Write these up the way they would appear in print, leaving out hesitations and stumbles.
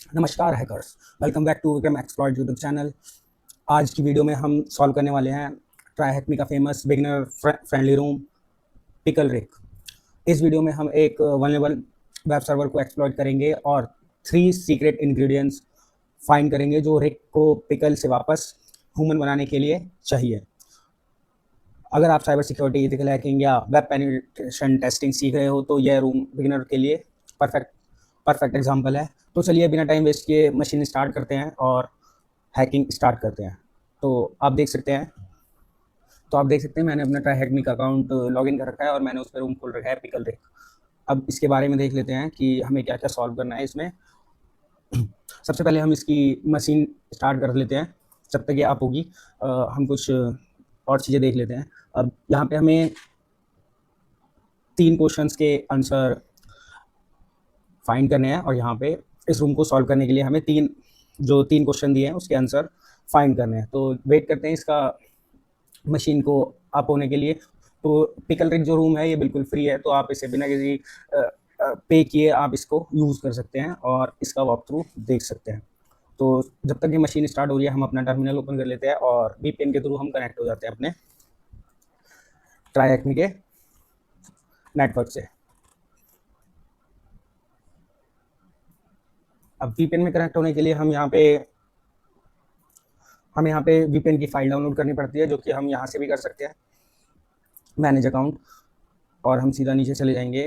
नमस्कार hackers, welcome back to Vikram exploit YouTube channel. आज की वीडियो में हम सॉल्व करने वाले हैं ट्राईहैकमी का famous beginner friendly room pickle rig. इस वीडियो में हम एक वल्नरेबल वेब सर्वर को एक्सप्लॉइट करेंगे और 3 सीक्रेट इंग्रेडिएंट्स फाइंड करेंगे जो रिग को पिकल से वापस ह्यूमन बनाने के लिए चाहिए। अगर आप साइबर सिक्योरिटी, एथिकल हैकिंग या वेब पेनिट्रेशन टेस्टिंग सीख रहे हो तो यह रूम बिगिनर के लिए परफेक्ट एग्जांपल है। तो चलिए बिना टाइम वेस्ट किए मशीन स्टार्ट करते हैं और हैकिंग स्टार्ट करते हैं। तो आप देख सकते हैं मैंने अपना ट्राईहैकमी का अकाउंट लॉगिन कर रखा है और मैंने उस पर रूम खोल रखा है पिकल रिग। अब इसके बारे में देख लेते हैं कि हमें क्या क्या सॉल्व करना है इसमें। सबसे पहले हम इसकी मशीन स्टार्ट कर लेते हैं। जब तक ये आप होगी हम कुछ और चीज़ें देख लेते हैं। अब यहाँ पे हमें 3 क्वेश्चंस के आंसर फाइंड करने हैं और यहाँ पे इस रूम को सॉल्व करने के लिए हमें 3 क्वेश्चन दिए हैं उसके आंसर फाइंड करने हैं। तो वेट करते हैं इसका मशीन को अप होने के लिए। तो पिकल रिग जो रूम है ये बिल्कुल फ्री है, तो आप इसे बिना किसी पे किए आप इसको यूज़ कर सकते हैं और इसका वॉक थ्रू देख सकते हैं। तो जब तक ये मशीन स्टार्ट हो रही है हम अपना टर्मिनल ओपन कर लेते हैं और वीपीएन के थ्रू हम कनेक्ट हो जाते हैं अपने ट्राईहैकमी के नेटवर्क से। अब वीपीएन में कनेक्ट होने के लिए हमें यहाँ पे वीपीएन की फाइल डाउनलोड करनी पड़ती है, जो कि हम यहाँ से भी कर सकते हैं, मैनेज अकाउंट। और हम सीधा नीचे चले जाएंगे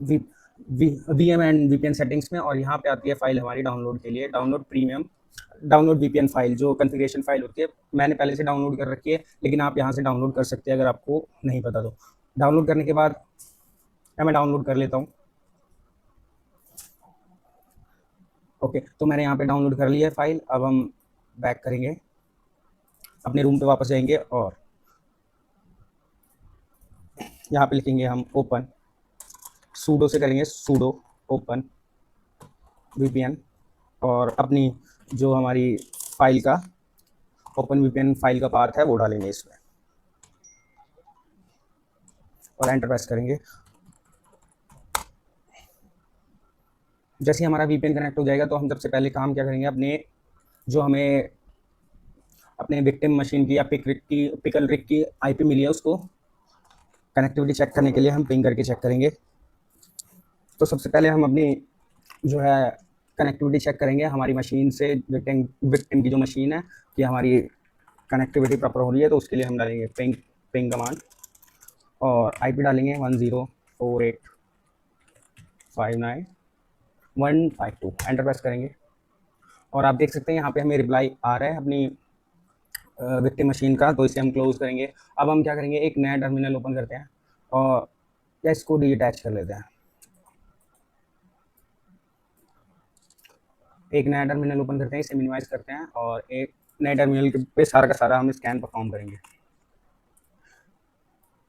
वीएम एंड वीपीएन सेटिंग्स में और यहाँ पे आती है फाइल हमारी डाउनलोड के लिए, डाउनलोड वीपीएन फाइल, जो कॉन्फ़िगरेशन फाइल होती है। मैंने पहले से डाउनलोड कर रखी है, लेकिन आप यहाँ से डाउनलोड कर सकते हैं अगर आपको नहीं पता तो। डाउनलोड करने के बाद मैं डाउनलोड कर लेता हूँ। ओके, तो मैंने यहाँ पे डाउनलोड कर लिया है फाइल। अब हम बैक करेंगे, अपने रूम पे वापस जाएंगे और यहाँ पे लिखेंगे हम ओपन, सूडो से करेंगे सूडो ओपन वीपीएन और अपनी जो हमारी फाइल का ओपन वीपीएन फाइल का पाथ है वो डालेंगे इसमें और एंटर प्रेस करेंगे। जैसे हमारा वीपीएन कनेक्ट हो जाएगा तो हम सबसे पहले काम क्या करेंगे, अपने विक्टिम मशीन की या पिकल रिग की आईपी मिली है उसको कनेक्टिविटी चेक करने के लिए हम पिंग करके चेक करेंगे। तो सबसे पहले हम अपनी जो है कनेक्टिविटी चेक करेंगे हमारी मशीन से, विक्टिम की जो मशीन है कि हमारी कनेक्टिविटी प्रॉपर हो रही है। तो उसके लिए हम डालेंगे पिंग कमांड और आईपी डालेंगे 104859.152, एंटर प्रेस करेंगे और आप देख सकते हैं यहाँ पे हमें रिप्लाई आ रहा है अपनी विक्टिम मशीन का। तो इसे हम क्लोज करेंगे। अब हम क्या करेंगे, एक नया टर्मिनल ओपन करते हैं और या इसको डीअटैच कर लेते हैं। एक नया टर्मिनल ओपन करते हैं, इसे मिनिमाइज करते हैं और एक नए टर्मिनल पे सारा का सारा हम स्कैन परफॉर्म करेंगे।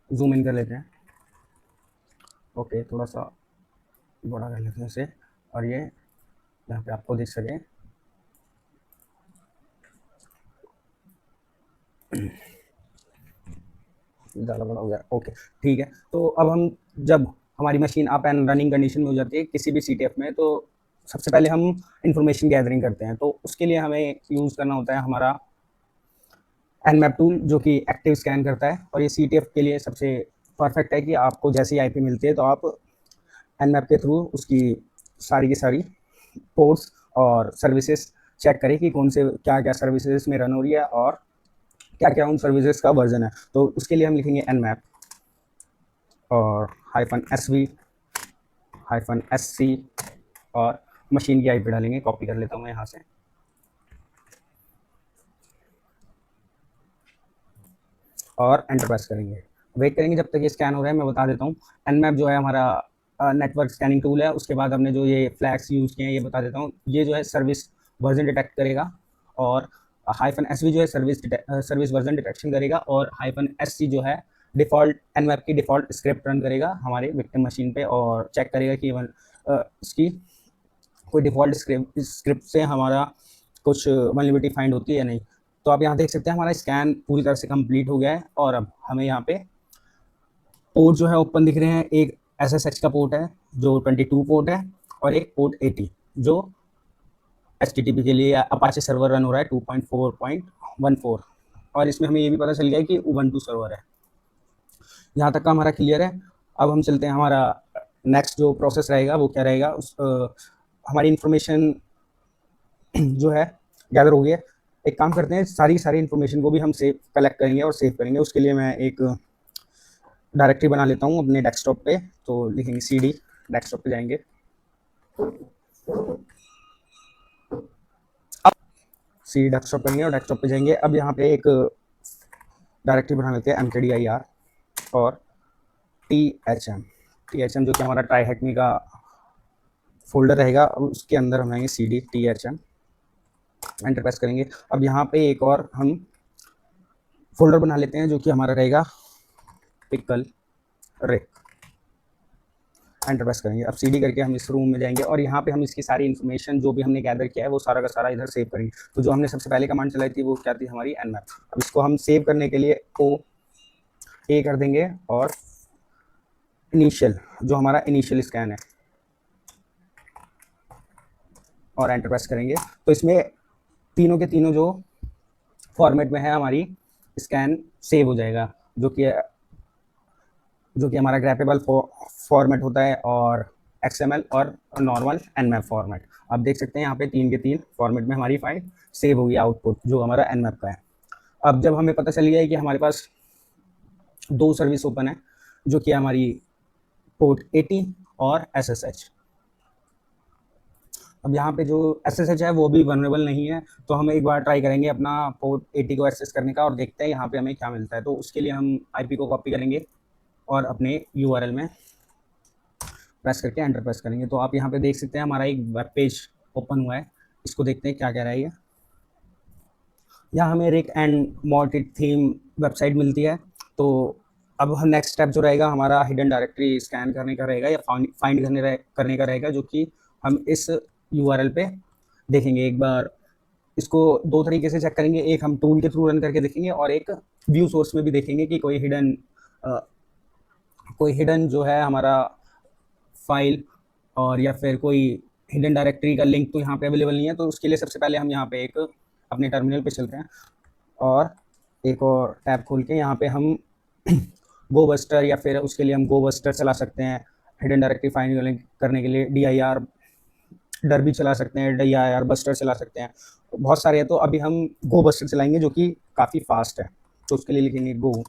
जूम इन कर लेते हैं। ओके, थोड़ा सा बड़ा कर लेते हैं इसे और ये यहाँ पे आपको देख सके। ज़्यादा बड़ा हो गया। ओके, ठीक है। तो अब हम जब हमारी machine up and running condition में हो जाती है किसी भी सीटीएफ में, तो सबसे पहले हम इंफॉर्मेशन गैदरिंग करते हैं। तो उसके लिए हमें यूज़ करना होता है हमारा एनमैप टूल, जो कि एक्टिव स्कैन करता है। और ये सीटीएफ के लिए सबसे परफेक्ट है कि आपको जैसे ही आईपी मिलती है तो आप एनमैप के थ्रू उसकी सारी की सारी पोर्ट्स और सर्विसेज चेक करें कि कौन से क्या क्या सर्विसेज में रन हो रही है और क्या क्या उन सर्विसेज का वर्जन है। तो उसके लिए हम लिखेंगे nmap और -sv-sc और मशीन की आईपी डालेंगे। कॉपी कर लेता हूँ मैं यहाँ से और एंटर प्रेस करेंगे। वेट करेंगे जब तक ये स्कैन हो रहा है। मैं बता देता हूँ, nmap जो है हमारा नेटवर्क स्कैनिंग टूल है। उसके बाद हमने जो ये फ्लैग्स यूज़ किए हैं ये बता देता हूँ। ये जो है सर्विस वर्जन डिटेक्ट करेगा और -sv जो है सर्विस वर्जन डिटेक्शन करेगा और -sc जो है डिफ़ॉल्ट nmap की डिफ़ॉल्ट स्क्रिप्ट रन करेगा हमारे विक्टिम मशीन पे और चेक करेगा कि इसकी कोई डिफ़ॉल्ट स्क्रिप्ट से हमारा कुछ वल्नरेबिलिटी फाइंड होती है या नहीं। तो आप यहाँ देख सकते हैं हमारा स्कैन पूरी तरह से कंप्लीट हो गया है और अब हमें यहाँ पे पोर्ट जो है ओपन दिख रहे हैं। एक SSH का पोर्ट है जो 22 पोर्ट है और एक पोर्ट 80 जो HTTP के लिए अपाचे सर्वर रन हो रहा है 2.4.14 और इसमें हमें ये भी पता चल गया कि उबंटू सर्वर है। यहाँ तक का हमारा क्लियर है। अब हम चलते हैं, हमारा नेक्स्ट जो प्रोसेस रहेगा वो क्या रहेगा, हमारी इन्फॉर्मेशन जो है गैदर हो गई है। एक काम करते हैं, सारी इन्फॉर्मेशन को भी हम कलेक्ट करेंगे और सेव करेंगे। उसके लिए मैं एक डायरेक्टरी बना लेता हूँ अपने डेस्कटॉप पे। तो लिखेंगे CD, डेस्कटॉप पे जाएंगे, अब CD डेस्कटॉप करेंगे और डेस्कटॉप पे जाएंगे। अब यहाँ पे एक डायरेक्टरी बना लेते हैं mkdir और THM जो कि हमारा ट्राई हैकमी का फोल्डर रहेगा। अब उसके अंदर हम आएंगे CD THM, एंटर प्रेस करेंगे। अब यहाँ पे एक और हम फोल्डर बना लेते हैं जो कि हमारा रहेगा पिकल रिक, एंटर प्रेस करेंगे। अब CD करके हम इस रूम में जाएंगे और यहाँ पे हम इसकी सारी इन्फॉर्मेशन जो भी हमने गैदर किया है वो सारा का सारा इधर सेव करेंगे। तो जो हमने सबसे पहले कमांड चलाई थी वो क्या थी, हमारी nmap। अब इसको हम सेव करने के लिए A कर देंगे और इनिशियल, जो हमारा इनिशियल स्कैन है, और एंटर प्रेस करेंगे। तो इसमें तीनों के तीनों जो फॉर्मेट में है हमारी स्कैन सेव हो जाएगा, जो कि हमारा ग्रैपेबल फॉर्मेट होता है और XML और नॉर्मल nmap फॉर्मेट। आप देख सकते हैं यहाँ पे 3 के 3 फॉर्मेट में हमारी फाइल सेव होगी, आउटपुट जो हमारा nmap का है। अब जब हमें पता चल गया है कि हमारे पास 2 सर्विस ओपन है, जो कि हमारी पोर्ट 80 और SSH। अब यहाँ पे जो SSH है वो भी वनरेबल नहीं है, तो हम एक बार ट्राई करेंगे अपना पोर्ट 80 को एक्सेस करने का और देखते हैं यहाँ पे हमें क्या मिलता है। तो उसके लिए हम IP को कॉपी करेंगे और अपने URL में प्रेस करके एंटर प्रेस करेंगे। तो आप यहाँ पे देख सकते हैं हमारा एक वेब पेज ओपन हुआ है। इसको देखते हैं क्या कह रहा है ये। यहाँ हमें Rick and Morty theme website मिलती है। तो अब हम नेक्स्ट स्टेप जो रहेगा हमारा हिडन डायरेक्टरी स्कैन करने का रहेगा या फाइंड करने का रहेगा, जो कि हम इस URL पे देखेंगे। एक बार इसको 2 तरीके से चेक करेंगे, एक हम टूल के थ्रू रन करके देखेंगे और एक व्यू सोर्स में भी देखेंगे कि कोई हिडन जो है हमारा फाइल और या फिर कोई हिडन डायरेक्टरी का लिंक तो यहाँ पे अवेलेबल नहीं है। तो उसके लिए सबसे पहले हम यहाँ पे एक अपने टर्मिनल पे चलते हैं और एक और टैब खोल के यहाँ पे हम गोबस्टर या फिर उसके लिए हम गोबस्टर चला सकते हैं। हिडन डायरेक्टरी फाइंड करने के लिए DIR डर भी चला सकते हैं, DIR बस्टर चला सकते हैं, बहुत सारे हैं। तो अभी हम गोबस्टर चलाएंगे जो कि काफ़ी फास्ट है। तो उसके लिए लिखेंगे गो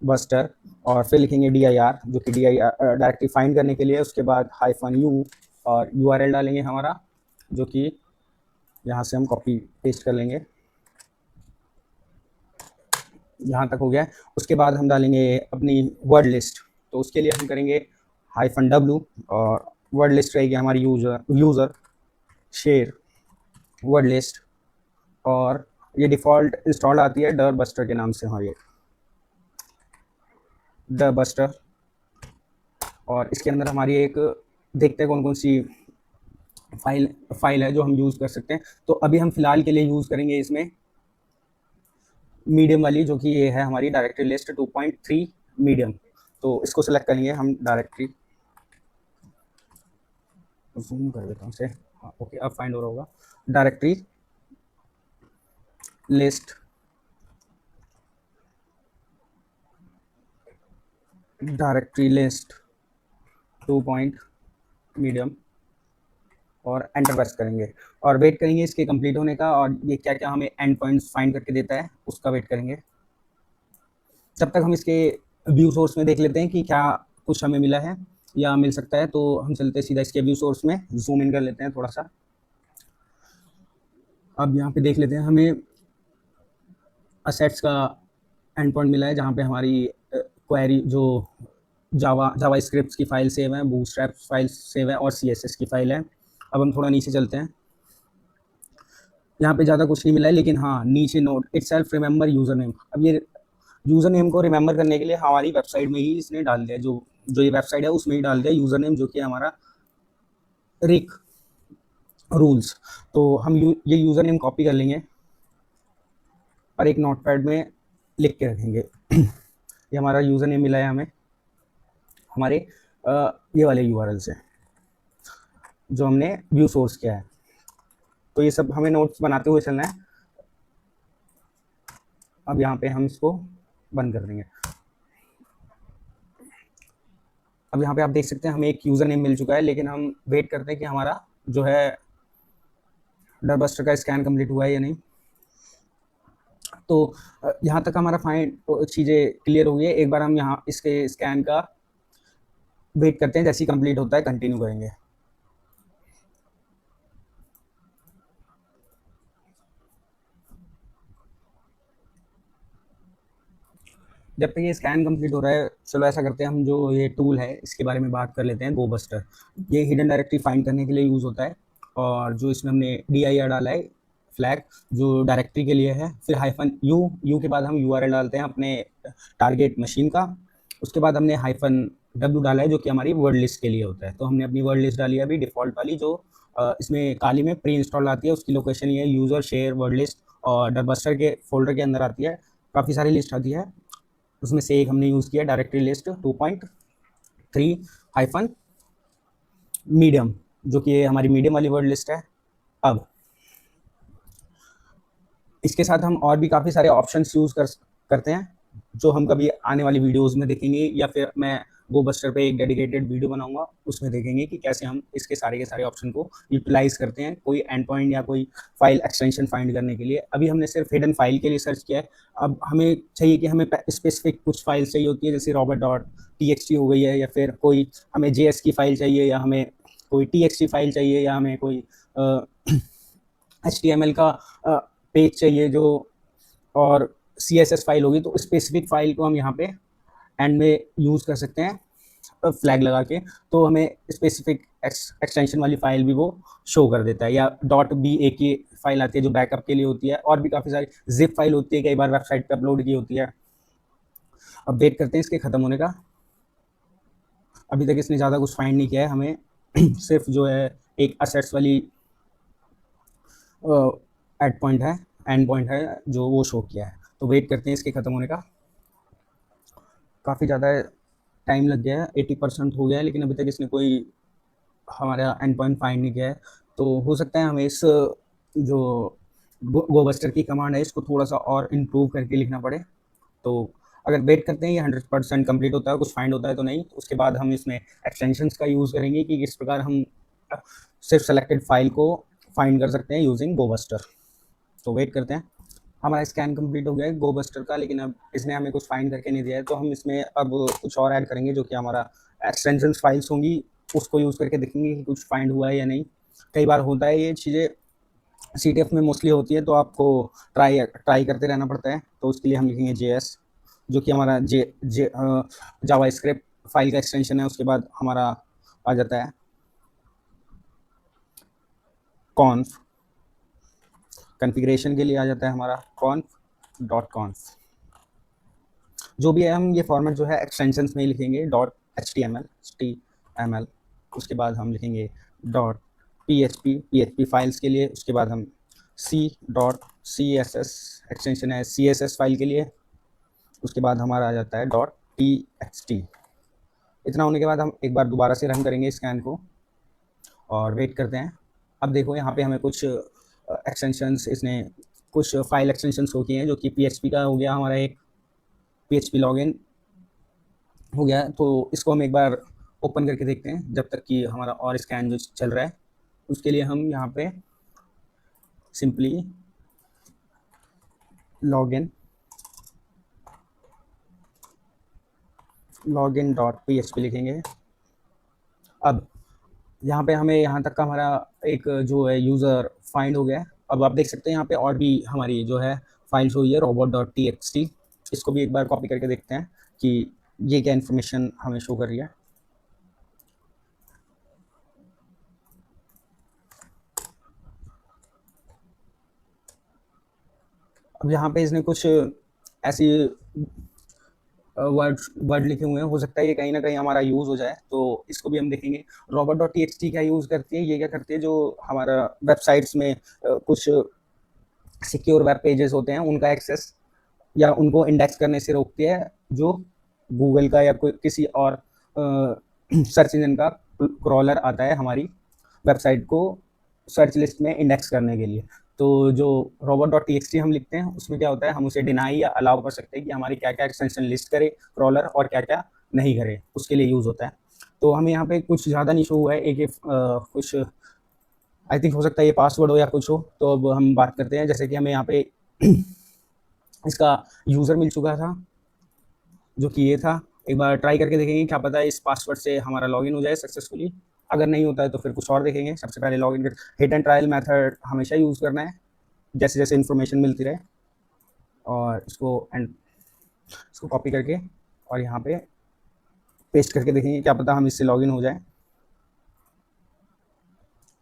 बस्टर और फिर लिखेंगे DIR, जो कि DIR डायरेक्टली फाइंड करने के लिए। उसके बाद -u और URL डालेंगे हमारा, जो कि यहाँ से हम कॉपी पेस्ट कर लेंगे। यहाँ तक हो गया। उसके बाद हम डालेंगे अपनी वर्ड लिस्ट। तो उसके लिए हम करेंगे -w और वर्ड लिस्ट रहेगी हमारी यूज़र शेयर वर्ड लिस्ट, और ये डिफ़ॉल्ट इंस्टॉल आती है डर बस्टर के नाम से। हाँ, ये द बस्टर। और इसके अंदर हमारी एक देखते हैं कौन कौन सी फाइल है जो हम यूज़ कर सकते हैं। तो अभी हम फिलहाल के लिए यूज़ करेंगे इसमें मीडियम वाली, जो कि ये है हमारी डायरेक्टरी लिस्ट 2.3 मीडियम। तो इसको सेलेक्ट करेंगे हम डायरेक्टरी, जूम कर देता हूँ इसे। हाँ, ओके, अब फाइंड हो रहा होगा। Directory list directory list 2 medium और एंटर प्रेस करेंगे और वेट करेंगे इसके कंप्लीट होने का, और ये क्या क्या हमें एंड पॉइंट्स फाइंड करके देता है उसका वेट करेंगे। तब तक हम इसके व्यू सोर्स में देख लेते हैं कि क्या कुछ हमें मिला है या मिल सकता है। तो हम चलते हैं सीधा इसके व्यू सोर्स में, जूम इन कर लेते हैं थोड़ा सा। अब यहाँ पे देख लेते हैं, हमें असेट्स का एंड पॉइंट मिला है जहाँ पे हमारी क्वेरी जो जावा स्क्रिप्ट की फाइल सेव है, बूटस्ट्रैप फाइल सेव है और CSS की फाइल है। अब हम थोड़ा नीचे चलते हैं। यहाँ पे ज़्यादा कुछ नहीं मिला है, लेकिन हाँ नीचे note itself remember user name. अब ये यूज़र नेम को रिमेंबर करने के लिए हमारी वेबसाइट में ही इसने डाल दिया, जो ये वेबसाइट है उसमें ही डाल दिया यूज़र नेम, जो कि हमारा रिक रूल्स। तो हम ये यूज़र नेम कॉपी कर लेंगे और एक नोटपैड में लिख के रखेंगे। ये हमारा यूज़र नेम मिला है हमें हमारे ये वाले URL से। जो हमने व्यू सोर्स किया है। तो ये सब हमें नोट्स बनाते हुए चलना है। अब यहाँ पे हम इसको बंद कर देंगे। अब यहाँ पे आप देख सकते हैं हमें एक यूज़र नेम मिल चुका है, लेकिन हम वेट करते हैं कि हमारा जो है डरबस्टर का स्कैन कंप्लीट हुआ है या नहीं। तो यहाँ तक हमारा फाइंड चीज़ें क्लियर हो गई है। एक बार हम यहाँ इसके स्कैन का वेट करते हैं, जैसे ही कंप्लीट होता है कंटिन्यू करेंगे। जब तक ये स्कैन कंप्लीट हो रहा है, चलो ऐसा करते हैं, हम जो ये टूल है इसके बारे में बात कर लेते हैं, गोबस्टर। ये हिडन डायरेक्टरी फाइंड करने के लिए यूज़ होता है, और जो इसमें हमने dir डाला है फ्लैग, जो डायरेक्टरी के लिए है। फिर -u के बाद हम URL डालते हैं अपने टारगेट मशीन का। उसके बाद हमने -w डाला है, जो कि हमारी वर्ड लिस्ट के लिए होता है। तो हमने अपनी वर्ड लिस्ट डाली है अभी डिफ़ॉल्ट वाली, जो इसमें काली में प्री इंस्टॉल आती है। उसकी लोकेशन ये है यूज़र शेयर वर्ड लिस्ट, और डरबस्टर के फोल्डर के अंदर आती है। काफ़ी सारी लिस्ट आती है, उसमें से एक हमने यूज़ किया डायरेक्टरी लिस्ट 2.3 हाइफन मीडियम, जो कि ये हमारी मीडियम वाली वर्ड लिस्ट है। अब इसके साथ हम और भी काफ़ी सारे ऑप्शंस यूज़ करते हैं, जो हम कभी आने वाली वीडियोज़ में देखेंगे, या फिर मैं गोबस्टर पे एक डेडिकेटेड वीडियो बनाऊंगा, उसमें देखेंगे कि कैसे हम इसके सारे के सारे ऑप्शन को यूटिलाइज करते हैं कोई एंड पॉइंट या कोई फाइल एक्सटेंशन फाइंड करने के लिए। अभी हमने सिर्फ हिडन फाइल के लिए सर्च किया है। अब हमें चाहिए कि हमें स्पेसिफिक कुछ फाइल्स चाहिए होती है, जैसे robot.txt हो गई है, या फिर कोई हमें JS की फाइल चाहिए, या हमें कोई TXT फाइल चाहिए, या हमें कोई HTML का पेज चाहिए जो, और CSS फाइल होगी। तो स्पेसिफिक फाइल को हम यहाँ पे एंड में यूज़ कर सकते हैं फ्लैग लगा के। तो हमें स्पेसिफिक एक्सटेंशन वाली फाइल भी वो शो कर देता है, या .ba की फाइल आती है जो बैकअप के लिए होती है, और भी काफ़ी सारी जिप फाइल होती है, कई बार वेबसाइट पे अपलोड की होती है। अब वेट करते हैं इसके ख़त्म होने का। अभी तक इसने ज़्यादा कुछ फाइंड नहीं किया है हमें सिर्फ जो है एक असेट्स वाली एड पॉइंट है, एंड पॉइंट है, जो वो शो किया है। तो वेट करते हैं इसके ख़त्म होने का। काफ़ी ज़्यादा टाइम लग गया है, 80% हो गया है, लेकिन अभी तक इसने कोई हमारा एंड पॉइंट फाइंड नहीं किया है। तो हो सकता है हमें इस जो गोबस्टर की कमांड है इसको थोड़ा सा और इम्प्रूव करके लिखना पड़े। तो अगर वेट करते हैं ये 100% कंप्लीट होता है, कुछ फाइंड होता है तो नहीं, तो उसके बाद हम इसमें एक्सटेंशंस का यूज़ करेंगे कि किस प्रकार हम सिर्फ सेलेक्टेड फाइल को फाइंड कर सकते हैं यूजिंग गोबस्टर। तो वेट करते हैं। हमारा स्कैन कंप्लीट हो गया है गोबस्टर का, लेकिन अब इसने हमें कुछ फाइंड करके नहीं दिया है। तो हम इसमें अब कुछ और ऐड करेंगे, जो कि हमारा एक्सटेंशंस फाइल्स होंगी, उसको यूज़ करके देखेंगे कि कुछ फाइंड हुआ है या नहीं। कई बार होता है ये चीज़ें CTF में मोस्टली होती है, तो आपको ट्राई करते रहना पड़ता है। तो उसके लिए हम लिखेंगे JS, जो कि हमारा जावास्क्रिप्ट फाइल का एक्सटेंशन है। उसके बाद हमारा आ जाता है कॉन्फ, कॉन्फ़िगरेशन के लिए आ जाता है हमारा conf.conf। जो भी है हम ये फॉर्मेट जो है एक्सटेंशंस में ही लिखेंगे .html। उसके बाद हम लिखेंगे .php फाइल्स के लिए। उसके बाद हम c.css एक्सटेंशन है CSS फाइल के लिए। उसके बाद हमारा आ जाता है .txt। इतना होने के बाद हम एक बार दोबारा से रन करेंगे स्कैन को और वेट करते हैं। अब देखो यहाँ पे हमें कुछ एक्सटेंशंस, इसने कुछ फाइल एक्सटेंशंस हो किए हैं, जो कि PHP का हो गया हमारा एक PHP लॉगिन हो गया। तो इसको हम एक बार ओपन करके देखते हैं, जब तक कि हमारा और स्कैन जो चल रहा है। उसके लिए हम यहाँ पे सिंपली login.php लिखेंगे। अब यहाँ पे हमें यहाँ तक का हमारा एक जो है यूज़र फाइंड हो गया है। अब आप देख सकते हैं यहाँ पे और भी हमारी जो है फाइल्स हुई है robot.txt। इसको भी एक बार कॉपी करके देखते हैं कि ये क्या इन्फॉर्मेशन हमें शो कर रही है। अब यहाँ पे इसने कुछ ऐसी वर्ड लिखे हुए हैं, हो सकता है ये कहीं ना कहीं हमारा यूज़ हो जाए, तो इसको भी हम देखेंगे। robot.txt क्या यूज़ करती है, ये क्या करती है, जो हमारा वेबसाइट्स में कुछ सिक्योर वेब पेजेस होते हैं उनका एक्सेस या उनको इंडेक्स करने से रोकती है, जो गूगल का या कोई किसी और सर्च इंजन का क्रॉलर आता है हमारी वेबसाइट को सर्च लिस्ट में इंडेक्स करने के लिए। तो जो robot.txt हम लिखते हैं उसमें क्या होता है, हम उसे डिनाई या अलाउ कर सकते हैं कि हमारी क्या-क्या एक्सटेंशन लिस्ट करे क्रॉलर और क्या-क्या नहीं करे, उसके लिए यूज़ होता है। तो हमें यहाँ पे कुछ ज़्यादा नहीं शो हुआ है, कुछ आई थिंक हो सकता है ये पासवर्ड हो या कुछ हो। तो अब हम बात करते हैं, जैसे कि हमें यहाँ पे इसका यूज़र मिल चुका था जो कि ये था। एक बार ट्राई करके देखेंगे, क्या पता इस पासवर्ड से हमारा लॉगिन हो जाए सक्सेसफुली। अगर नहीं होता है तो फिर कुछ और देखेंगे। सबसे पहले लॉगिन कर हिट एंड ट्रायल मेथड हमेशा यूज़ करना है, जैसे जैसे इन्फॉर्मेशन मिलती रहे। और इसको कॉपी करके और यहाँ पे पेस्ट करके देखेंगे, क्या पता हम इससे लॉगिन हो जाए।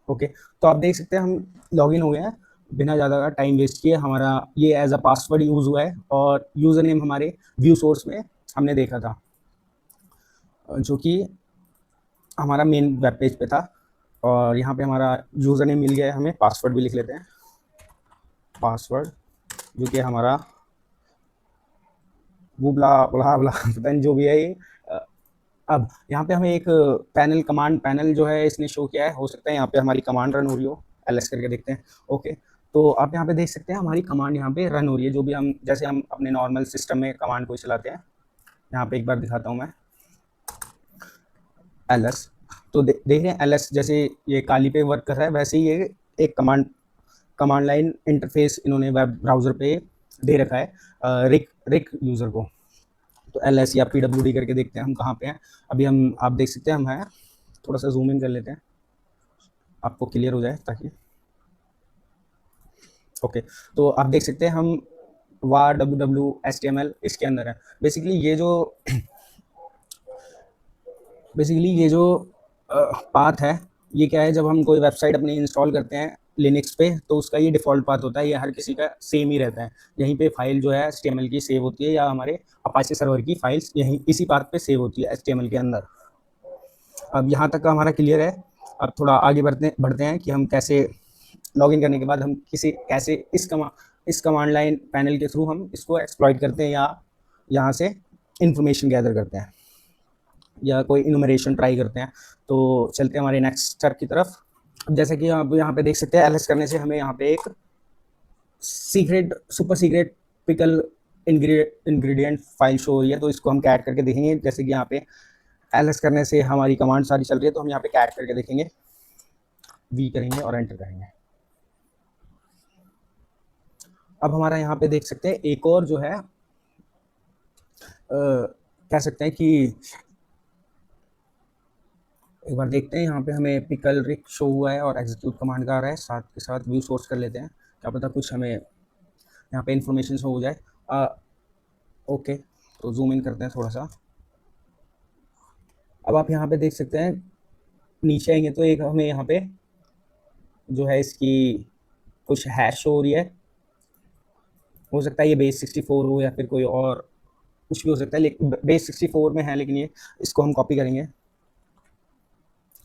ओके, तो आप देख सकते हैं हम लॉगिन हो गए हैं बिना ज़्यादा टाइम वेस्ट किए। हमारा ये एज अ पासवर्ड यूज़ हुआ है और यूज़र नेम हमारे व्यू सोर्स में हमने देखा था, जो कि हमारा मेन वेब पेज पे था। और यहाँ पे हमारा यूज़र नेम मिल गया है, हमें पासवर्ड भी लिख लेते हैं, पासवर्ड जो कि हमारा वो बला बला बला पता नहीं जो भी है ये। अब यहाँ पे हमें एक कमांड पैनल जो है इसने शो किया है। हो सकता है यहाँ पे हमारी कमांड रन हो रही हो, एलएस करके देखते हैं। ओके, तो आप यहाँ पे देख सकते हैं हमारी कमांड यहाँ पे रन हो रही है, जो भी हम जैसे हम अपने नॉर्मल सिस्टम में कमांड को चलाते हैं। यहाँ पे एक बार दिखाता हूँ मैं, एलएस। तो देख रहे हैं एलएस जैसे ये काली पे वर्क कर रहा है, वैसे ही ये एक कमांड लाइन इंटरफेस इन्होंने वेब ब्राउज़र पे दे रखा है रिक रिक यूज़र को। तो एलएस या पीडब्ल्यूडी करके देखते हैं हम कहाँ पे हैं। अभी आप देख सकते हैं हम हैं, थोड़ा सा जूम इन कर लेते हैं आपको क्लियर हो जाए ताकि। ओके, तो आप देख सकते हैं हम var www.html इसके अंदर है। बेसिकली ये जो पाथ है, ये क्या है, जब हम कोई वेबसाइट अपनी इंस्टॉल करते हैं लिनक्स पे तो उसका ये डिफ़ॉल्ट पाथ होता है, ये हर किसी का सेम ही रहता है। यहीं पे फाइल जो है एचटीएमएल की सेव होती है, या हमारे अपाचे सर्वर की फाइल्स यहीं इसी पाथ पे सेव होती है एचटीएमएल के अंदर। अब यहाँ तक का हमारा क्लियर है। अब थोड़ा आगे बढ़ते हैं कि हम कैसे लॉगिन करने के बाद हम कैसे इस कमांड लाइन पैनल के थ्रू हम इसको एक्सप्लॉइट करते हैं, या यहाँ से इंफॉर्मेशन गैदर करते हैं, या कोई इनुमरेशन ट्राई करते हैं। तो चलते हैं हमारे नेक्स्ट स्टेप की तरफ। जैसे कि आप यहाँ पे देख सकते हैं, एलएस करने से हमें यहाँ पे एक super secret pickle ingredient file show हो रही है। तो इसको हम कैट करके देखेंगे। जैसे कि यहाँ पे एलएस करने से हमारी कमांड सारी चल रही है, तो हम यहाँ पे कैट करके देखेंगे, वी करेंगे और एंटर करेंगे। अब हमारा यहाँ पे देख सकते हैं एक और जो है कह सकते हैं कि एक बार देखते हैं, यहाँ पे हमें पिकल रिक शो हुआ है और एग्जीक्यूट कमांड का आ रहा है, साथ के साथ व्यू सोर्स कर लेते हैं, क्या पता कुछ हमें यहाँ पे इंफॉर्मेशन शो हो जाए। ओके, तो जूम इन करते हैं थोड़ा सा। अब आप यहाँ पे देख सकते हैं, नीचे आएंगे तो एक हमें यहाँ पे जो है इसकी कुछ हैश शो हो रही है। हो सकता है ये बेस 64 हो या फिर कोई और कुछ भी हो सकता है, लेकिन बेस 64 में है। लेकिन ये इसको हम कॉपी करेंगे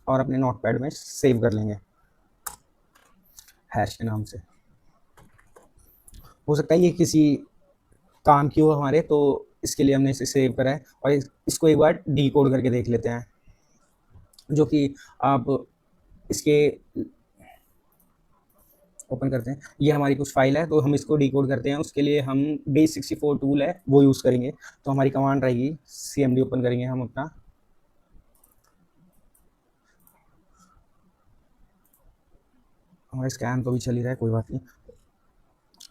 और अपने नोटपैड में सेव कर लेंगे हैश के नाम से। हो सकता है ये किसी काम की हो हमारे, तो इसके लिए हमने इसे सेव करा है। और इसको एक बार डी कोड करके देख लेते हैं, जो कि आप इसके ओपन करते हैं। ये हमारी कुछ फाइल है, तो हम इसको डी कोड करते हैं। उसके लिए हम बेस 64 टूल है वो यूज़ करेंगे। तो हमारी कमांड रहेगी cmd, ओपन करेंगे हम अपना, हमारा स्कैन तो भी चल ही रहा है, कोई बात नहीं।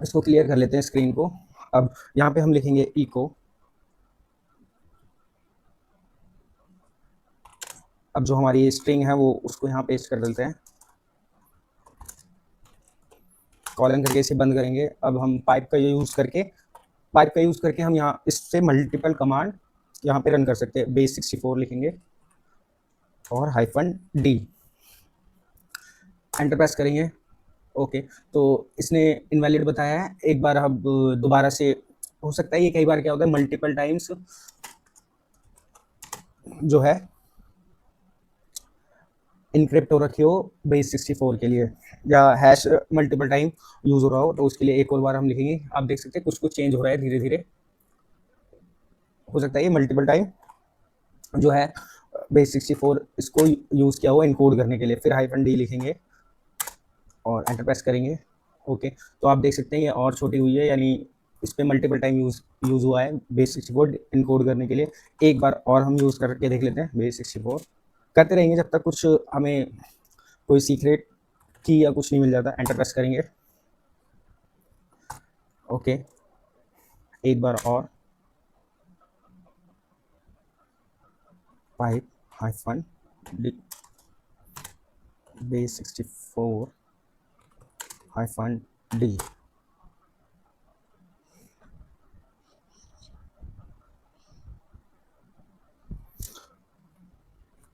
इसको क्लियर कर लेते हैं स्क्रीन को। अब यहाँ पे हम लिखेंगे इको। अब जो हमारी स्ट्रिंग है वो उसको यहाँ पेस्ट कर देते हैं, कॉलन करके इसे बंद करेंगे। अब हम पाइप का यूज़ करके हम यहाँ इससे मल्टीपल कमांड यहाँ पे रन कर सकते हैं। बेस 64 लिखेंगे और -d, एंटर प्रेस करेंगे। ओके, तो इसने इनवैलिड बताया है। एक बार अब दोबारा से, हो सकता है ये कई बार क्या होता है, मल्टीपल टाइम्स जो है इनक्रिप्ट हो रखी हो बेस 64 के लिए, या हैश मल्टीपल टाइम यूज़ हो रहा हो, तो उसके लिए एक और बार हम लिखेंगे। आप देख सकते हैं कुछ कुछ चेंज हो रहा है धीरे धीरे। हो सकता है ये मल्टीपल टाइम जो है बेस 64 इसको यूज़ किया हुआ इनकोड करने के लिए। फिर -d लिखेंगे और एंटर प्रेस करेंगे। ओके, तो आप देख सकते हैं ये और छोटी हुई है, यानी इस पे मल्टीपल टाइम यूज़ हुआ है बेस 64 इनकोड करने के लिए। एक बार और हम यूज़ करके देख लेते हैं बेस 64। करते रहेंगे जब तक कुछ हमें कोई सीक्रेट की या कुछ नहीं मिल जाता। एंटर प्रेस करेंगे। ओके, एक बार और पाइप -d बेस 64 -d।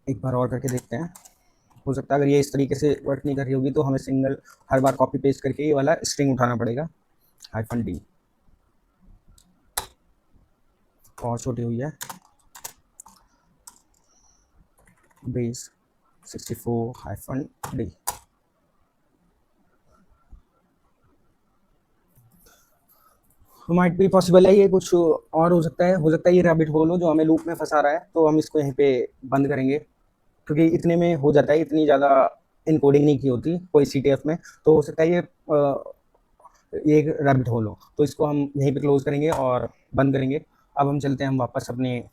एक बार और करके देखते हैं। हो सकता है अगर ये इस तरीके से वर्क नहीं कर रही होगी तो हमें सिंगल हर बार कॉपी पेस्ट करके ये वाला स्ट्रिंग उठाना पड़ेगा। -d और छोटी हुई है बेस 64 -d। माइट भी पॉसिबल है ये कुछ और हो सकता है ये रैबिट होल हो जो हमें लूप में फंसा रहा है, तो हम इसको यहीं पे बंद करेंगे क्योंकि इतने में हो जाता है, इतनी ज़्यादा इनकोडिंग नहीं की होती कोई सीटीएफ में। तो हो सकता है ये एक रैबिट होल हो, तो इसको हम यहीं पे क्लोज करेंगे और बंद करेंगे। अब हम चलते हैं हम वापस अपने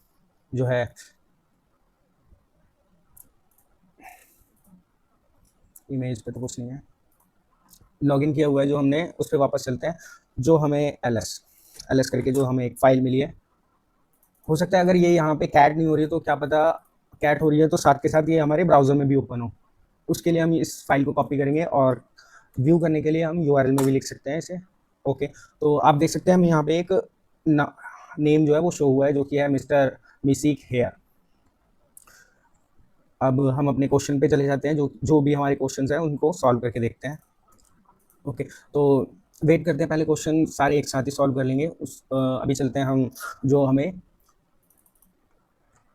जो है इमेज पे, तो कुछ नहीं है, लॉगिन किया हुआ है जो हमने, उस पर वापस चलते हैं। जो हमें एल एस करके जो हमें एक फाइल मिली है, हो सकता है अगर ये यहाँ पे कैट नहीं हो रही है तो क्या पता कैट हो रही है तो साथ के साथ ये हमारे ब्राउजर में भी ओपन हो। उसके लिए हम इस फाइल को कॉपी करेंगे और व्यू करने के लिए हम यूआरएल में भी लिख सकते हैं इसे। ओके, तो आप देख सकते हैं हम यहाँ पे एक नेम जो है वो शो हुआ है जो कि है मिस्टर मिसिक हेयर। अब हम अपने क्वेश्चन पे चले जाते हैं, जो जो भी हमारे क्वेश्चंस हैं उनको सॉल्व करके देखते हैं। ओके, तो वेट करते हैं, पहले क्वेश्चन सारे एक साथ ही सॉल्व कर लेंगे। अभी चलते हैं हम, जो हमें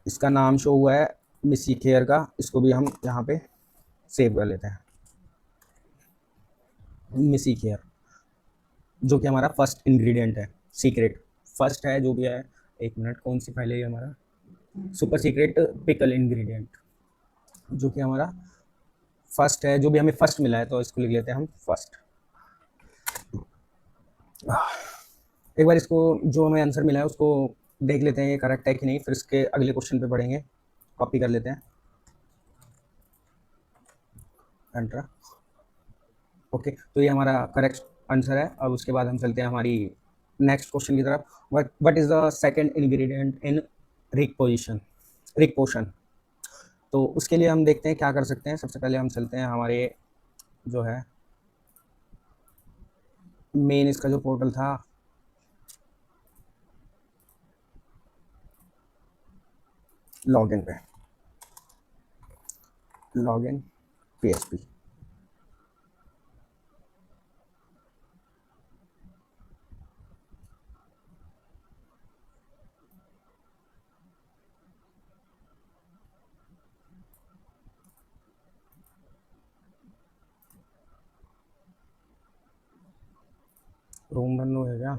इसका नाम शो हुआ है मिसी केयर का, इसको भी हम यहाँ पे सेव कर लेते हैं। मिसी केयर जो कि हमारा फर्स्ट इंग्रेडिएंट है, सीक्रेट फर्स्ट है जो भी है। एक मिनट, कौन सी फाइल है ये हमारा? सुपर सीक्रेट पिकल इंग्रेडिएंट जो कि हमारा फर्स्ट है, जो भी हमें फर्स्ट मिला है, तो इसको लिख लेते हैं हम फर्स्ट। एक बार इसको जो हमें आंसर मिला है उसको देख लेते हैं ये करेक्ट है कि नहीं, फिर इसके अगले क्वेश्चन पे पढ़ेंगे। कॉपी कर लेते हैं, एंटर। ओके, तो ये हमारा करेक्ट आंसर है। अब उसके बाद हम चलते हैं हमारी नेक्स्ट क्वेश्चन की तरफ। What is the second ingredient in Rick potion? तो उसके लिए हम देखते हैं क्या कर सकते हैं। सबसे पहले हम चलते हैं हमारे जो है मेन इसका जो पोर्टल था, लॉगिन पे, लॉगिन PHP। रूम बंद हो गया,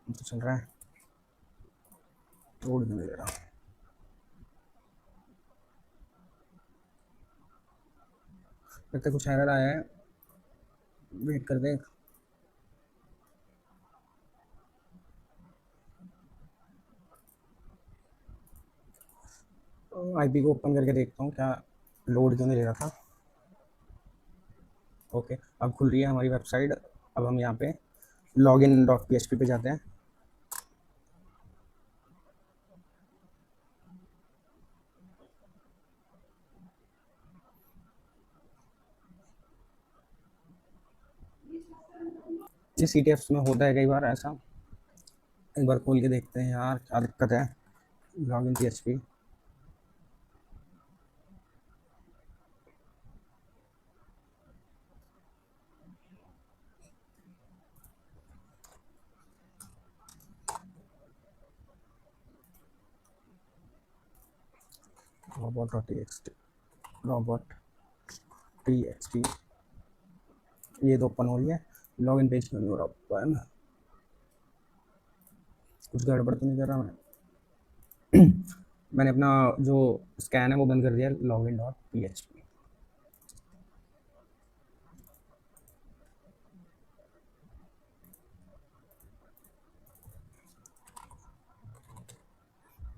तो चल रहा है, तोड़ नहीं दे रहा। लगता है कुछ एरर आया है, वेट कर दे। आईपी को ओपन करके देखता हूँ क्या लोड क्यों नहीं ले रहा था। ओके, अब खुल रही है हमारी वेबसाइट। अब हम यहाँ पे login.php पे जाते हैं। ये CTF में होता है कई बार ऐसा, एक बार खोल के देखते हैं यार क्या दिक्कत है। लॉगिन PHP, robot.txt, robot.txt, ये तो ओपन हो रही है। लॉगिन पेज क्यों नहीं हो रहा ओपन? कुछ गड़बड़ तो नहीं कर रहा मैं? मैंने अपना जो स्कैन है वो बंद कर दिया, login dot P H P.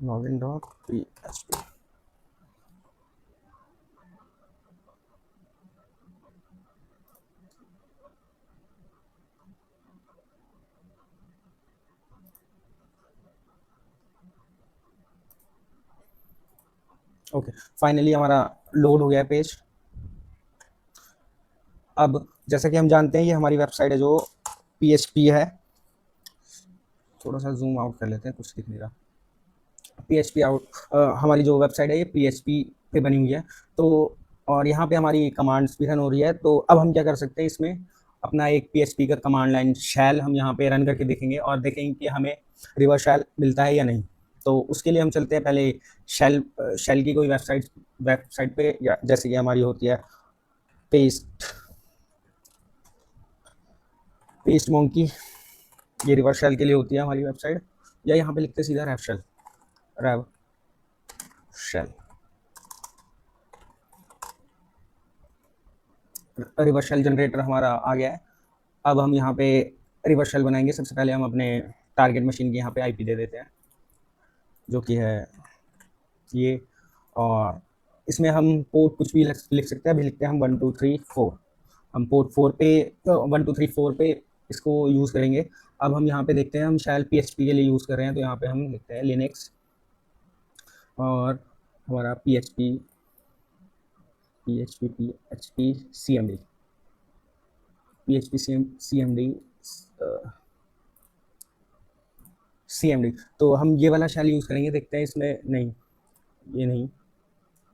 Login dot P H P. Okay, finally हमारा लोड हो गया पेज। अब जैसा कि हम जानते हैं ये हमारी वेबसाइट है जो पीएचपी है। थोड़ा सा जूम आउट कर लेते हैं, कुछ दिख नहीं रहा। पीएचपी आउट, हमारी जो वेबसाइट है ये पीएचपी पे बनी हुई है। तो और यहाँ पे हमारी कमांड्स भी रन हो रही है। तो अब हम क्या कर सकते हैं, इसमें अपना एक पीएचपी का कमांड लाइन शैल हम यहाँ पे रन करके देखेंगे और देखेंगे कि हमें रिवर्स शैल मिलता है या नहीं। तो उसके लिए हम चलते हैं पहले शैल शैल की कोई वेबसाइट पे, या जैसे कि हमारी होती है पेस्ट पेस्ट मोंकी, ये रिवर्स शेल के लिए होती है हमारी वेबसाइट। या यहाँ पे लिखते सीधा rev shell. Reverse shell generator हमारा आ गया है। अब हम यहाँ पे रिवर्स शेल बनाएंगे। सबसे पहले हम अपने टारगेट मशीन की यहाँ पे आईपी दे देते हैं, जो कि है ये। और इसमें हम पोर्ट कुछ भी लिख सकते हैं। अभी लिखते हैं हम 1234। हम पोर्ट 4 पे 1234 पे इसको यूज़ करेंगे। अब हम यहाँ पे देखते हैं, हम शायद पीएचपी के लिए यूज़ कर रहे हैं, तो यहाँ पे हम लिखते हैं लिनक्स और हमारा PHP PHP PHP CMD PHP CMD CMD. तो हम ये वाला शैल यूज़ करेंगे। देखते हैं इसमें, नहीं ये नहीं,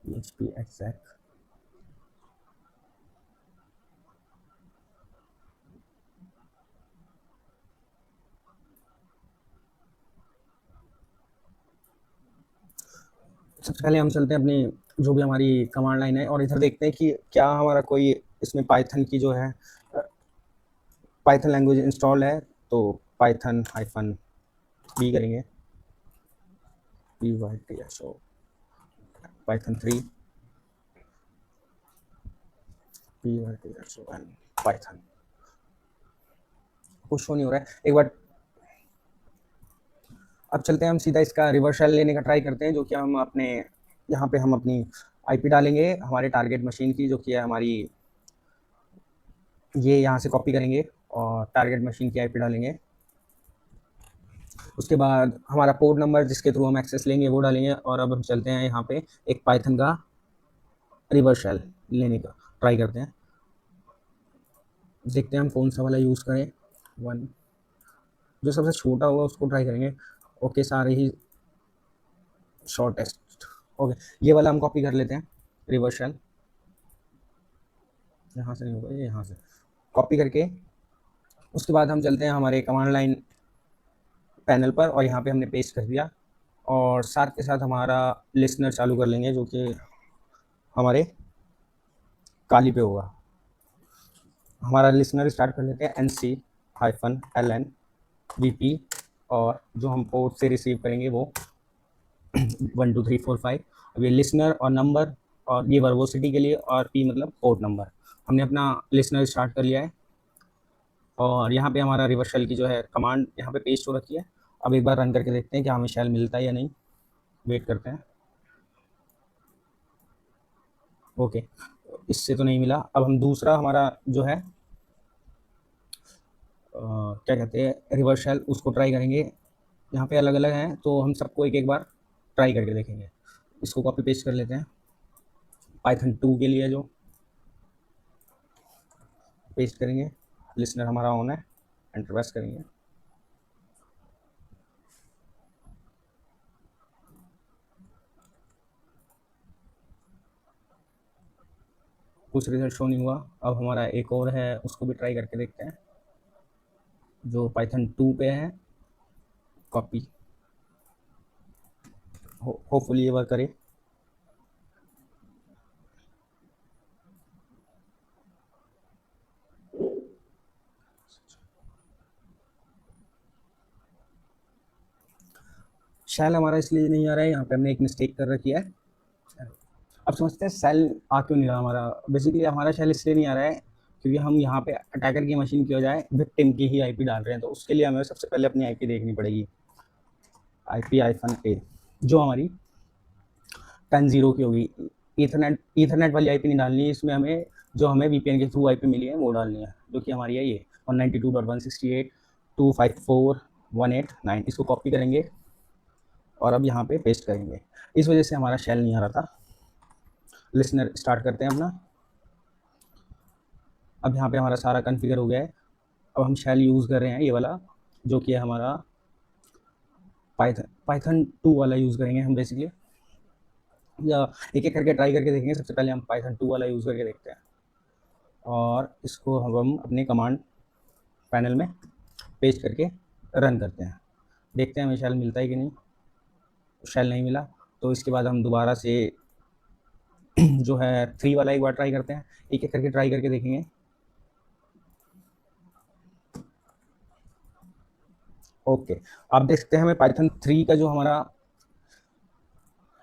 पीएचपी एक्सैक्ट। सबसे पहले हम चलते हैं अपनी जो भी हमारी कमांड लाइन है और इधर देखते हैं कि क्या हमारा कोई इसमें पाइथन की जो है पाइथन लैंग्वेज इंस्टॉल है। तो पाइथन हाइफन बी करेंगे, P Y T S O, Python 3 P Y T S O N Python. कुछ शो नहीं हो रहा है, एक बार। अब चलते हैं हम सीधा इसका रिवर्स शेल लेने का ट्राई करते हैं, जो कि हम अपने यहाँ पे हम अपनी आईपी डालेंगे हमारे टारगेट मशीन की, जो कि है हमारी, ये यहाँ से कॉपी करेंगे और टारगेट मशीन की आईपी डालेंगे। उसके बाद हमारा पोर्ट नंबर जिसके थ्रू हम एक्सेस लेंगे वो डालेंगे। और अब हम चलते हैं यहाँ पे एक पाइथन का रिवर्स शेल लेने का ट्राई करते हैं। देखते हैं हम कौन सा वाला यूज़ करें। वन, जो सबसे छोटा होगा उसको ट्राई करेंगे। ओके, सारे ही शॉर्टेस्ट। ओके, ये वाला हम कॉपी कर लेते हैं रिवर्स शेल। यहाँ से नहीं होगा, ये यहाँ से कॉपी करके उसके बाद हम चलते हैं हमारे कमांड लाइन पैनल पर और यहाँ पे हमने पेस्ट कर दिया। और साथ के साथ हमारा लिसनर चालू कर लेंगे, जो कि हमारे काली पे होगा। हमारा लिसनर स्टार्ट कर लेते हैं N C hyphen L N V P. और जो हम पोर्ट से रिसीव करेंगे वो 1 2 3 4 5। अब ये लिसनर और नंबर, और ये वर्बोसिटी के लिए, और पी मतलब पोर्ट नंबर। हमने अपना लिसनर स्टार्ट कर लिया है और यहाँ पे हमारा रिवर्स शेल की जो है कमांड यहाँ पे पेस्ट हो रखी है। अब एक बार रन करके देखते हैं कि हमें शेल मिलता है या नहीं। वेट करते हैं। ओके, इससे तो नहीं मिला। अब हम दूसरा हमारा जो है क्या कहते हैं रिवर्स शेल, उसको ट्राई करेंगे। यहाँ पे अलग अलग हैं, तो हम सबको एक एक बार ट्राई करके देखेंगे। इसको कॉपी पेस्ट कर लेते हैं पाइथन 2 के लिए, जो पेस्ट करेंगे। लिसनर हमारा ऑन है, एंटर प्रेस करेंगे। कुछ रिजल्ट शो नहीं हुआ। अब हमारा एक और है, उसको भी ट्राई करके देखते हैं, जो पाइथन 2 पे है। कॉपी, होपफुली ये वर्क करे। शेल हमारा इसलिए नहीं आ रहा है, यहाँ पे हमने एक मिस्टेक कर रखी है। अब समझते हैं सेल आ क्यों नहीं रहा हमारा। बेसिकली हमारा शेल इसलिए नहीं आ रहा है क्योंकि हम यहाँ पे अटैकर की मशीन की बजाय विक्टिम की ही आईपी डाल रहे हैं। तो उसके लिए हमें सबसे पहले अपनी आईपी देखनी पड़ेगी, IP-A, जो हमारी 10.0 की होगी। ईथरनेट वाली आईपी नहीं डालनी है इसमें, हमें जो हमें वीपीएन के थ्रू आईपी मिली है वो डालनी है, जो कि हमारी है ये 192.168.254.189। इसको कॉपी करेंगे और अब यहाँ पे पेस्ट करेंगे। इस वजह से हमारा शेल नहीं आ रहा था। लिसनर स्टार्ट करते हैं अपना। अब यहाँ पे हमारा सारा कॉन्फ़िगर हो गया है। अब हम शेल यूज़ कर रहे हैं ये वाला, जो कि है हमारा पाइथन 2 वाला यूज़ करेंगे हम बेसिकली, या एक एक करके ट्राई करके देखेंगे। सबसे पहले हम पाइथन 2 वाला यूज़ करके देखते हैं और इसको हम अपने कमांड पैनल में पेस्ट करके रन करते हैं। देखते हैं हमें शेल मिलता है कि नहीं। शेल नहीं मिला तो इसके बाद हम दोबारा से जो है 3 वाला एक बार ट्राई करते हैं। एक एक करके ट्राई करके देखेंगे। ओके, आप देख सकते हैं हमें पाइथन 3 का जो हमारा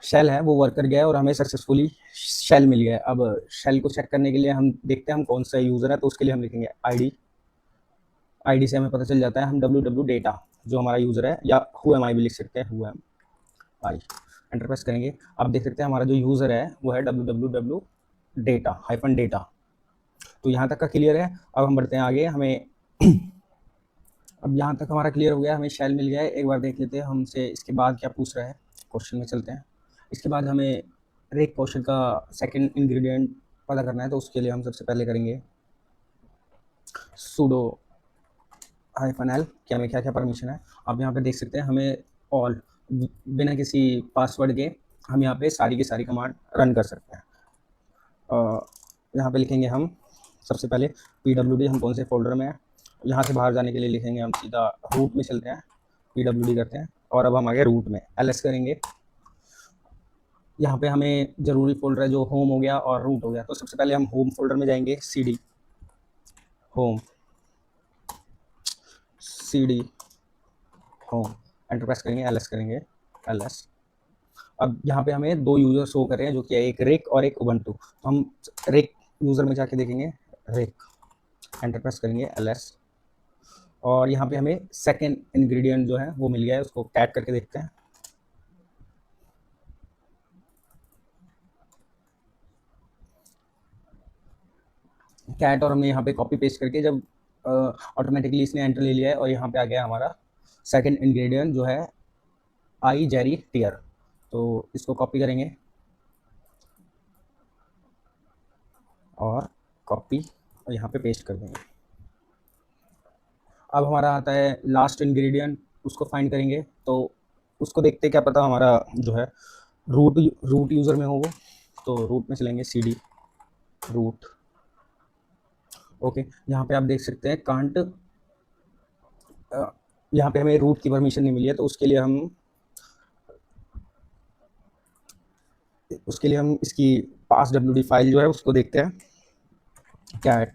शेल है वो वर्क कर गया है और हमें सक्सेसफुली शेल मिल गया है। अब शेल को चेक करने के लिए हम देखते हैं हम कौन सा यूज़र है। तो उसके लिए हम लिखेंगे आईडी से हमें पता चल जाता है हम www डेटा जो हमारा यूज़र है, या who am I भी लिख सकते हैं, who am I, enter press करेंगे। अब देख सकते हैं हमारा जो यूज़र है वो है www डेटा। तो यहाँ तक का क्लियर है। अब हम बढ़ते हैं आगे। हमें अब यहाँ तक हमारा क्लियर हो गया, हमें शेल मिल गया है। एक बार देख लेते हैं हमसे इसके बाद क्या पूछ रहा है। क्वेश्चन में चलते हैं। इसके बाद हमें रेक क्वेश्चन का सेकंड इंग्रेडिएंट पता करना है। तो उसके लिए हम सबसे पहले करेंगे sudo -l कि हमें क्या क्या परमिशन है। आप यहाँ पे देख सकते हैं हमें ऑल, बिना किसी पासवर्ड के हम यहाँ पे सारी की सारी कमांड रन कर सकते हैं। यहाँ पे लिखेंगे हम सबसे पहले pwd, हम कौन से फोल्डर में है। यहाँ से बाहर जाने के लिए लिखेंगे हम सीधा रूट में चलते हैं, pwd करते हैं और अब हम आगे रूट में ls करेंगे। यहाँ पे हमें ज़रूरी फोल्डर है जो होम हो गया और रूट हो गया। तो सबसे पहले हम होम फोल्डर में जाएंगे, cd होम एंटर प्रेस करेंगे, ls करेंगे, ls। अब यहाँ पे हमें 2 यूज़र शो कर रहे हैं जो कि एक रेक और एक उबंटू। तो हम रेक यूज़र में जाके देखेंगे, रेक एंटर प्रेस करेंगे, ls। और यहाँ पे हमें सेकेंड इंग्रेडिएंट जो है वो मिल गया है, उसको कैट करके देखते हैं। कैट और हमने यहाँ पे कॉपी पेस्ट करके जब ऑटोमेटिकली इसने एंटर ले लिया है और यहाँ पे आ गया हमारा सेकेंड इंग्रेडिएंट जो है आई जेरी टियर। तो इसको कॉपी करेंगे और कॉपी और यहाँ पे पेस्ट कर देंगे। अब हमारा आता है लास्ट इंग्रेडिएंट, उसको फाइंड करेंगे। तो उसको देखते क्या पता हमारा जो है रूट यूज़र में हो वो। तो रूट में चलेंगे, cd रूट। ओके, यहाँ पे आप देख सकते हैं कांट, यहाँ पे हमें रूट की परमिशन नहीं मिली है। तो उसके लिए हम इसकी passwd फाइल जो है उसको देखते हैं, cat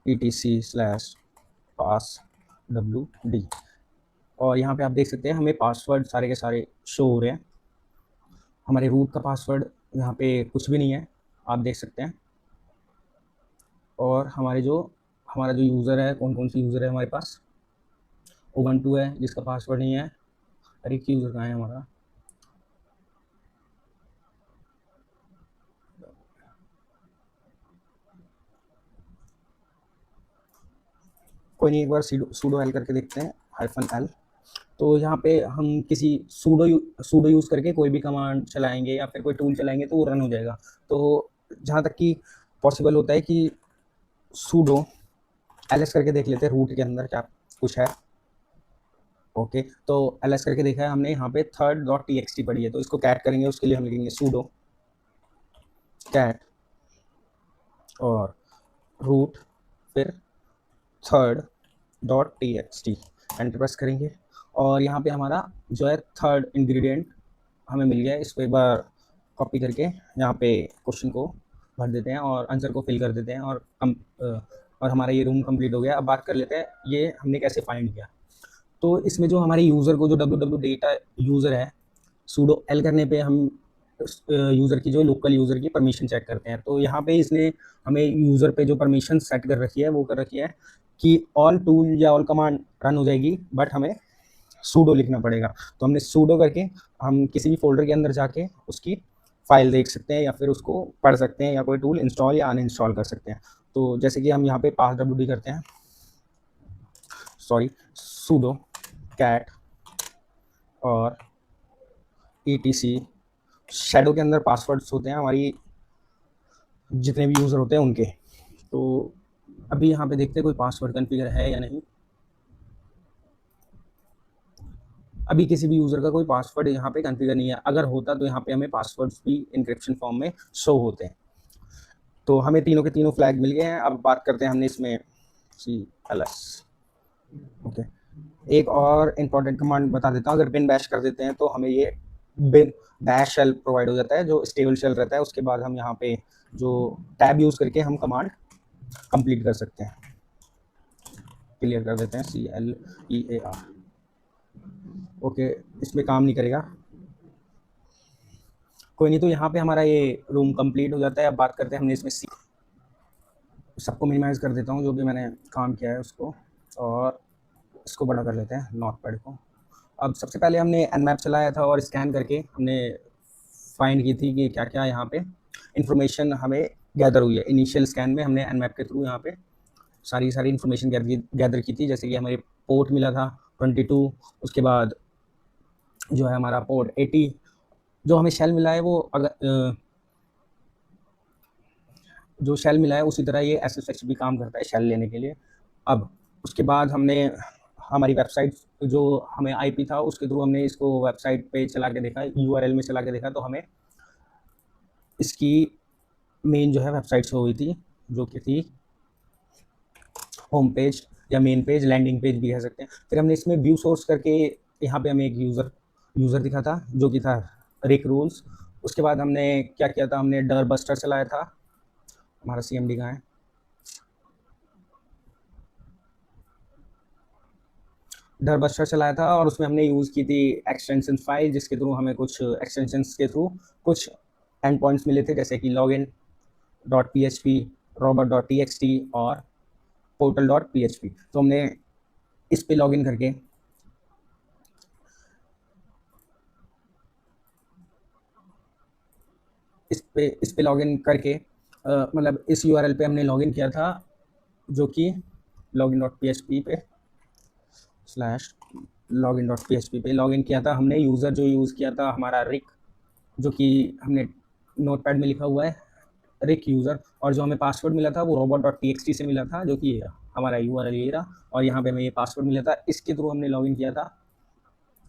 etc/passwd। और यहाँ पे आप देख सकते हैं हमें पासवर्ड सारे के सारे शो हो रहे हैं। हमारे रूट का पासवर्ड यहाँ पे कुछ भी नहीं है, आप देख सकते हैं। और हमारा जो यूज़र है, कौन कौन सी यूज़र है हमारे पास, उबंटू है जिसका पासवर्ड नहीं है। अरे यूज़र कहाँ है हमारा, कोई नहीं, एक बार sudo l करके देखते हैं, -l। तो यहाँ पे हम किसी सूडो यूज़ करके कोई भी कमांड चलाएंगे या फिर कोई टूल चलाएंगे तो वो रन हो जाएगा। तो जहाँ तक कि पॉसिबल होता है कि सूडो ls करके देख लेते हैं रूट के अंदर क्या कुछ है। ओके, तो ls करके देखा है हमने, यहाँ पे third.txt पड़ी है। तो इसको कैट करेंगे, उसके लिए हम लिखेंगे sudo कैट और रूट फिर third.txt एंटर प्रेस करेंगे। और यहाँ पे हमारा जो है थर्ड इंग्रेडिएंट हमें मिल गया है। इसको एक बार कॉपी करके यहाँ पे क्वेश्चन को भर देते हैं और आंसर को फिल कर देते हैं और हमारा ये रूम कंप्लीट हो गया। अब बात कर लेते हैं ये हमने कैसे फाइंड किया। तो इसमें जो हमारे यूज़र को जो www डेटा यूज़र है सूडो एल करने पे हम यूज़र की जो लोकल यूज़र की परमिशन चेक करते हैं। तो यहाँ पे इसने हमें यूज़र पे जो परमिशन सेट कर रखी है वो कर रखी है कि ऑल टूल या ऑल कमांड रन हो जाएगी, बट हमें सूडो लिखना पड़ेगा। तो हमने सूडो करके हम किसी भी फ़ोल्डर के अंदर जाके उसकी फ़ाइल देख सकते हैं या फिर उसको पढ़ सकते हैं या कोई टूल इंस्टॉल या अनइंस्टॉल कर सकते हैं। तो जैसे कि हम यहाँ पे पास wd करते हैं, सॉरी सूडो कैट और etc शैडो के अंदर पासवर्ड्स होते हैं हमारी जितने भी यूज़र होते हैं उनके। तो अभी यहाँ पे देखते हैं कोई पासवर्ड कॉन्फ़िगर है या नहीं। अभी किसी भी यूज़र का कोई पासवर्ड यहाँ पे कॉन्फ़िगर नहीं है। अगर होता तो यहाँ पे हमें पासवर्ड्स भी एन्क्रिप्शन फॉर्म में शो होते हैं। तो हमें तीनों के तीनों फ्लैग मिल गए हैं। अब बात करते हैं हमने इसमें CLS। ओके, एक और इम्पॉर्टेंट कमांड बता देता हूँ। अगर बिन बैश कर देते हैं तो हमें ये बिन बैश शेल प्रोवाइड हो जाता है जो स्टेबल शेल रहता है। उसके बाद हम यहाँ पे जो टैब यूज़ करके हम कमांड कंप्लीट कर सकते हैं। क्लियर कर देते हैं CLEAR। ओके, इसमें काम नहीं करेगा, कोई नहीं। तो यहाँ पे हमारा ये रूम कंप्लीट हो जाता है। अब बात करते हैं हमने इसमें सबको मिनिमाइज़ कर देता हूँ जो भी मैंने काम किया है उसको, और इसको बड़ा कर लेते हैं नोट पैड को। अब सबसे पहले हमने nmap चलाया था और स्कैन करके हमने फाइंड की थी कि क्या क्या यहाँ पे इंफॉर्मेशन हमें गैदर हुई है। इनिशियल स्कैन में हमने nmap के थ्रू यहाँ पे सारी इन्फॉर्मेशन गैदर की थी। जैसे कि हमें पोर्ट मिला था 22, उसके बाद जो है हमारा पोर्ट 80, जो हमें शेल मिला है वो जो शेल मिला है उसी तरह ये SSH भी काम करता है शेल लेने के लिए। अब उसके बाद हमने हमारी वेबसाइट जो हमें IP था उसके थ्रू हमने इसको वेबसाइट पे चला के देखा, URL में चला के देखा, तो हमें इसकी मेन जो है वेबसाइट शो हुई थी जो कि थी होम पेज या मेन पेज, लैंडिंग पेज भी कह सकते हैं। फिर हमने इसमें व्यू सोर्स करके यहाँ पे हमें एक यूज़र दिखा था जो कि था रिक रूल्स। उसके बाद हमने क्या किया था, हमने डर बस्टर चलाया था। हमारा CMD कहाँ है, डर बस्टर चलाया था और उसमें हमने यूज़ की थी एक्सटेंशन फाइल, जिसके थ्रू हमें कुछ एक्सटेंशंस के थ्रू कुछ एंड पॉइंट्स मिले थे, जैसे कि login.php, robot.txt और portal.php। तो हमने इस पे लॉगिन करके इस पे लॉगिन करके मतलब इस URL पे हमने लॉगिन किया था जो कि login.php पे /login.php पे लॉगिन किया था हमने। यूज़र जो यूज़ किया था हमारा रिक, जो कि हमने नोटपैड में लिखा हुआ है रिक यूज़र, और जो हमें पासवर्ड मिला था वो robot.txt से मिला था जो कि हमारा URL ये रहा, और यहाँ पे हमें ये पासवर्ड मिला था। इसके थ्रू हमने लॉगिन किया था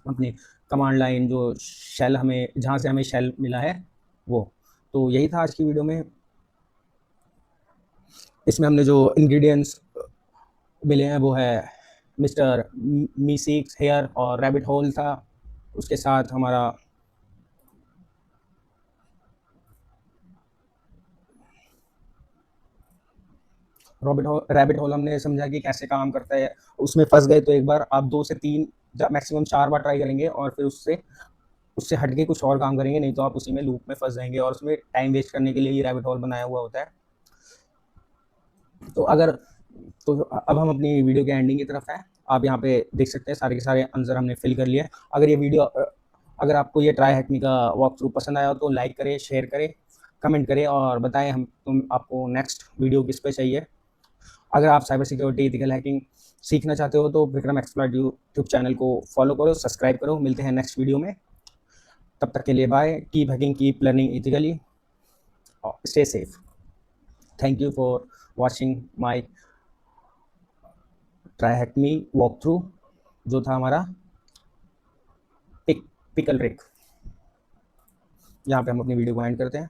अपनी कमांड लाइन जो शेल हमें जहाँ से हमें शेल मिला है वो। तो यही था आज की वीडियो में। इसमें हमने जो इंग्रेडिएंट्स मिले हैं वो है मिस्टर मीसिक्स हेयर और रैबिट होल था। उसके साथ हमारा रैबिट होल हमने समझा कि कैसे काम करता है। उसमें फंस गए तो एक बार आप 2 से 3 मैक्सिमम 4 बार ट्राई करेंगे और फिर उससे उससे हट के कुछ और काम करेंगे, नहीं तो आप उसी में लूप में फंस जाएंगे, और उसमें टाइम वेस्ट करने के लिए ये रैबिट होल बनाया हुआ होता है। तो अब हम अपनी वीडियो के एंडिंग की तरफ हैं। आप यहाँ पे देख सकते हैं सारे के सारे आंसर हमने फिल कर लिए। अगर आपको ये ट्राई हैकमी का वॉक थ्रू पसंद आया हो तो लाइक करें, शेयर करें, कमेंट करें और बताएं आपको नेक्स्ट वीडियो किस पे चाहिए। अगर आप साइबर सिक्योरिटी, एथिकल हैकिंग सीखना चाहते हो तो विक्रम एक्सप्लॉइट यूट्यूब चैनल को फॉलो करो, सब्सक्राइब करो। मिलते हैं नेक्स्ट वीडियो में, तब तक के लिए bye. Keep hacking, keep learning ethically, stay safe. Thank you for watching my TryHackMe walk through जो था हमारा पिकल रिक। यहाँ पे हम अपनी वीडियो को एंड करते हैं।